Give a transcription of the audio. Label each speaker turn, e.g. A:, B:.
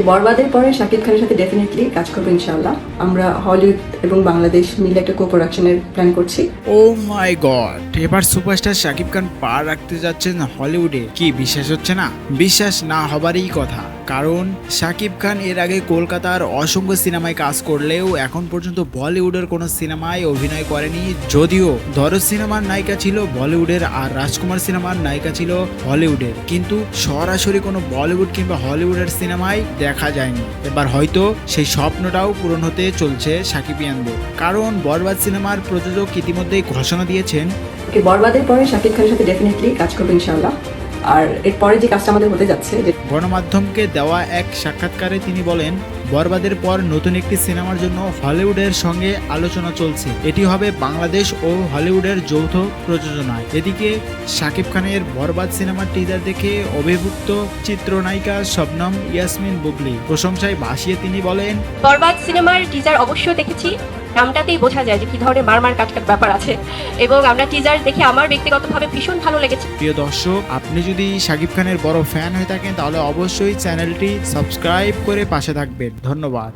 A: বরবাদের পরে শাকিব খানের সাথে ডেফিনেটলি কাজ করবো ইনশাআল্লাহ। আমরা হলিউড এবং বাংলাদেশ মিলে একটা কো প্রোডাকশনের প্ল্যান করছি।
B: ও মাই গড, এবার সুপারস্টার শাকিব খান পা রাখতে যাচ্ছেন হলিউডে। কি বিশ্বাস হচ্ছে না? বিশ্বাস না হবারই কথা, কারণ শাকিব খান এর আগে কলকাতার অসংখ্য সিনেমায় কাজ করলেও এখন পর্যন্ত বলিউডের কোনো সিনেমায় অভিনয় করেনি। যদিও ধরস সিনেমার নায়িকা ছিল বলিউডের আর রাজকুমার সিনেমার নায়িকা ছিল হলিউডের, কিন্তু সরাসরি কোনো বলিউড কিংবা হলিউডের সিনেমায় দেখা যায়নি। এবার হয়তো সেই স্বপ্নটাও পূরণ হতে চলছে শাকিবিয়ানদের, কারণ বরবাদ সিনেমার প্রযোজক ইতিমধ্যেই ঘোষণা দিয়েছেন
A: বরবাদের পরে শাকিব খানের সাথে ডেফিনেটলি কাজ করবো ইনশাআল্লাহ। আর এরপরে যে কাজটা আমাদের হতে যাচ্ছে,
B: গণমাধ্যমকে দেওয়া এক সাক্ষাৎকারে তিনি বলেন, বরবাদের পর নতুন একটি সিনেমার জন্য হলিউডের সঙ্গে আলোচনা চলছে। এটি হবে বাংলাদেশ ও হলিউডের যৌথ প্রযোজনায়। এদিকে শাকিব খানের বরবাদ সিনেমার টিজার দেখে অভিভূত চিত্রনায়িকা শবনম ইয়াসমিন বুবলি প্রশংসায় ভাসিয়ে তিনি বলেন,
C: বরবাদ সিনেমার টিজার অবশ্যই দেখেছি। নামটাতেই বোঝা যায় যে কি ধরনের মারমার কাটকাট ব্যাপার আছে, এবং আমরা টিজার দেখে আমার ব্যক্তিগতভাবে ভীষণ ভালো লেগেছে।
B: প্রিয় দর্শক, আপনি যদি শাকিব খানের বড় ফ্যান হয়ে থাকেন তাহলে অবশ্যই চ্যানেলটি সাবস্ক্রাইব করে পাশে থাকবেন। ধন্যবাদ।